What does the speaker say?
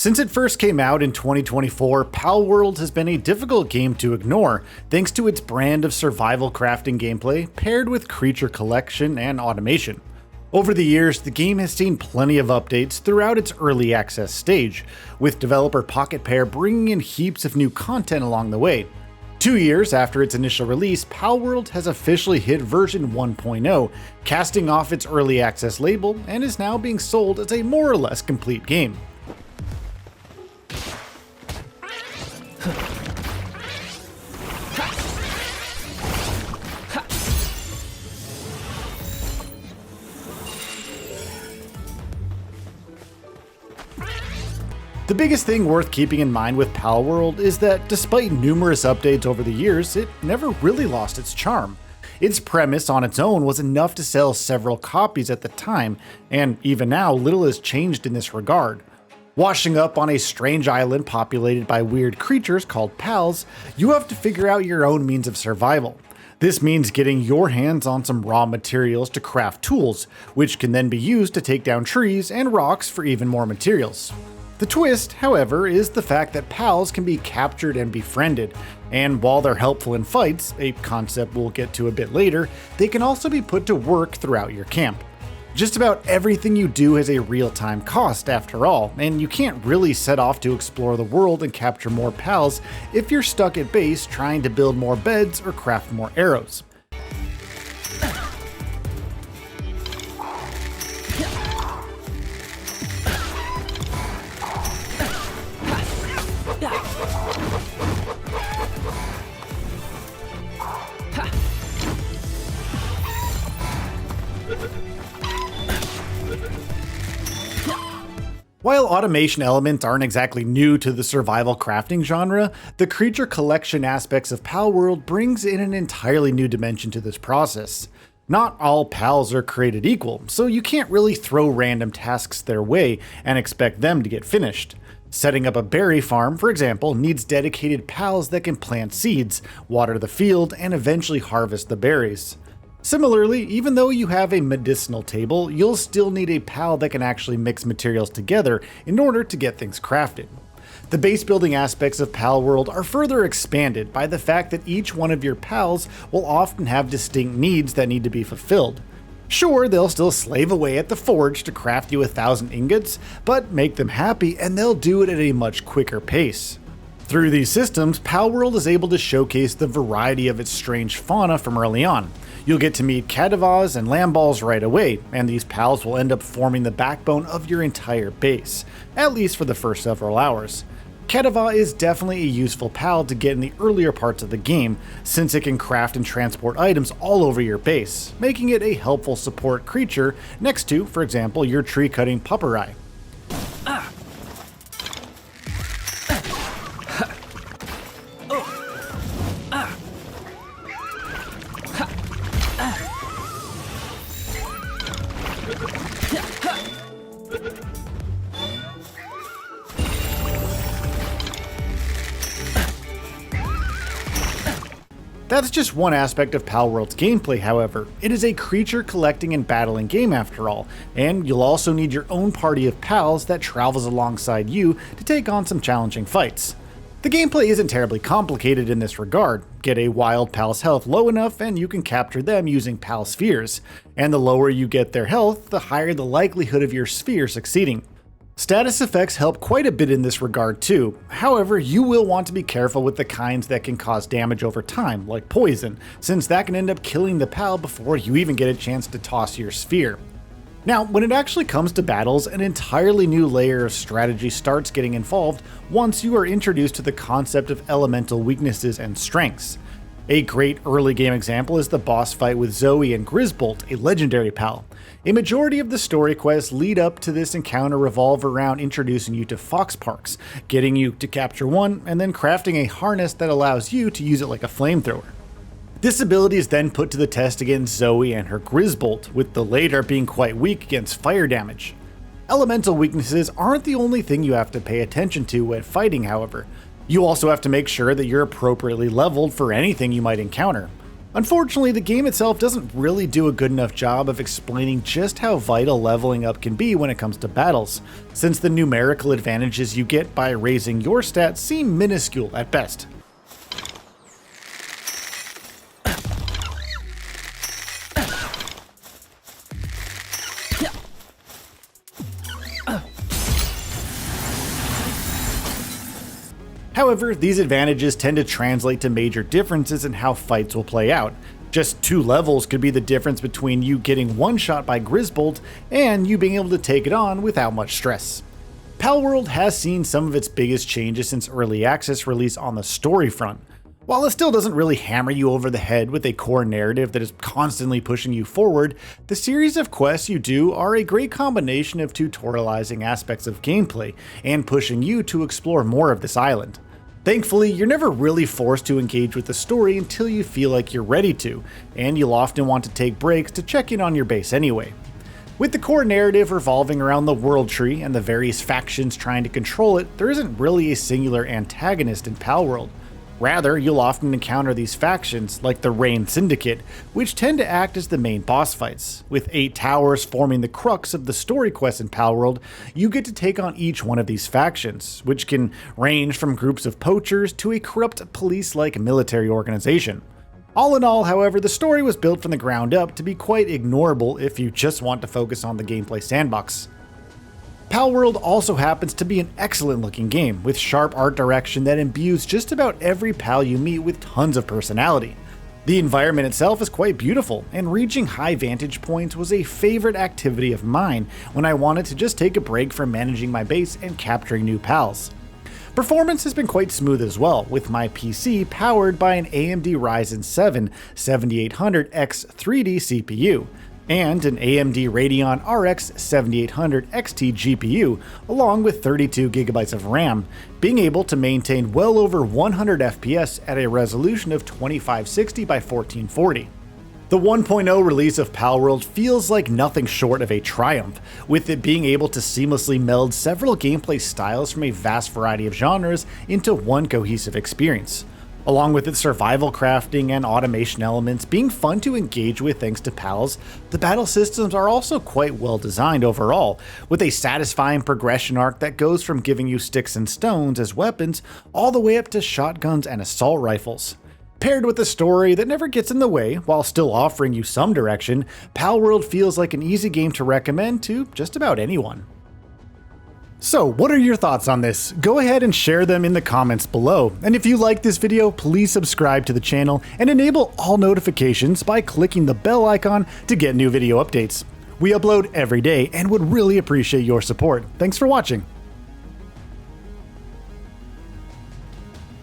Since it first came out in 2024, Palworld has been a difficult game to ignore thanks to its brand of survival crafting gameplay paired with creature collection and automation. Over the years, the game has seen plenty of updates throughout its early access stage, with developer Pocket Pair bringing in heaps of new content along the way. 2 years after its initial release, Palworld has officially hit version 1.0, casting off its early access label and is now being sold as a more or less complete game. The biggest thing worth keeping in mind with Palworld is that despite numerous updates over the years, it never really lost its charm. Its premise on its own was enough to sell several copies at the time, and even now little has changed in this regard. Washing up on a strange island populated by weird creatures called pals, you have to figure out your own means of survival. This means getting your hands on some raw materials to craft tools, which can then be used to take down trees and rocks for even more materials. The twist, however, is the fact that pals can be captured and befriended, and while they're helpful in fights, a concept we'll get to a bit later, they can also be put to work throughout your camp. Just about everything you do has a real-time cost after all, and you can't really set off to explore the world and capture more pals if you're stuck at base trying to build more beds or craft more arrows. While automation elements aren't exactly new to the survival crafting genre, the creature collection aspects of Palworld brings in an entirely new dimension to this process. Not all pals are created equal, so you can't really throw random tasks their way and expect them to get finished. Setting up a berry farm, for example, needs dedicated pals that can plant seeds, water the field, and eventually harvest the berries. Similarly, even though you have a medicinal table, you'll still need a pal that can actually mix materials together in order to get things crafted. The base building aspects of Palworld are further expanded by the fact that each one of your pals will often have distinct needs that need to be fulfilled. Sure, they'll still slave away at the forge to craft you 1,000 ingots, but make them happy and they'll do it at a much quicker pace. Through these systems, Palworld is able to showcase the variety of its strange fauna from early on. You'll get to meet Cadavas and Lamballs right away, and these pals will end up forming the backbone of your entire base, at least for the first several hours. Cadava is definitely a useful pal to get in the earlier parts of the game, since it can craft and transport items all over your base, making it a helpful support creature next to, for example, your tree-cutting Pupperai. That's just one aspect of Palworld's gameplay, however. It is a creature collecting and battling game after all, and you'll also need your own party of pals that travels alongside you to take on some challenging fights. The gameplay isn't terribly complicated in this regard. Get a wild pal's health low enough and you can capture them using pal spheres, and the lower you get their health, the higher the likelihood of your sphere succeeding. Status effects help quite a bit in this regard too, however you will want to be careful with the kinds that can cause damage over time, like poison, since that can end up killing the pal before you even get a chance to toss your sphere. Now, when it actually comes to battles, an entirely new layer of strategy starts getting involved once you are introduced to the concept of elemental weaknesses and strengths. A great early game example is the boss fight with Zoe and GamingBolt, a legendary pal. A majority of the story quests lead up to this encounter revolve around introducing you to fox parks, getting you to capture one, and then crafting a harness that allows you to use it like a flamethrower. This ability is then put to the test against Zoe and her GamingBolt, with the latter being quite weak against fire damage. Elemental weaknesses aren't the only thing you have to pay attention to when fighting, however. You also have to make sure that you're appropriately leveled for anything you might encounter. Unfortunately, the game itself doesn't really do a good enough job of explaining just how vital leveling up can be when it comes to battles, since the numerical advantages you get by raising your stats seem minuscule at best. However, these advantages tend to translate to major differences in how fights will play out. Just 2 levels could be the difference between you getting one shot by GamingBolt and you being able to take it on without much stress. Palworld has seen some of its biggest changes since early access release on the story front. While it still doesn't really hammer you over the head with a core narrative that is constantly pushing you forward, the series of quests you do are a great combination of tutorializing aspects of gameplay and pushing you to explore more of this island. Thankfully, you're never really forced to engage with the story until you feel like you're ready to, and you'll often want to take breaks to check in on your base anyway. With the core narrative revolving around the world tree and the various factions trying to control it, there isn't really a singular antagonist in Palworld. Rather, you'll often encounter these factions, like the Rain Syndicate, which tend to act as the main boss fights. With 8 towers forming the crux of the story quest in Palworld, you get to take on each one of these factions, which can range from groups of poachers to a corrupt police-like military organization. All in all, however, the story was built from the ground up to be quite ignorable if you just want to focus on the gameplay sandbox. Palworld also happens to be an excellent looking game, with sharp art direction that imbues just about every pal you meet with tons of personality. The environment itself is quite beautiful, and reaching high vantage points was a favorite activity of mine when I wanted to just take a break from managing my base and capturing new pals. Performance has been quite smooth as well, with my PC powered by an AMD Ryzen 7 7800X 3D CPU. And an AMD Radeon RX 7800 XT GPU, along with 32GB of RAM, being able to maintain well over 100 FPS at a resolution of 2560 by 1440. The 1.0 release of Palworld feels like nothing short of a triumph, with it being able to seamlessly meld several gameplay styles from a vast variety of genres into one cohesive experience. Along with its survival crafting and automation elements being fun to engage with thanks to pals, the battle systems are also quite well designed overall, with a satisfying progression arc that goes from giving you sticks and stones as weapons all the way up to shotguns and assault rifles. Paired with a story that never gets in the way while still offering you some direction, Palworld feels like an easy game to recommend to just about anyone. So, what are your thoughts on this? Go ahead and share them in the comments below. And if you like this video, please subscribe to the channel and enable all notifications by clicking the bell icon to get new video updates. We upload every day and would really appreciate your support. Thanks for watching.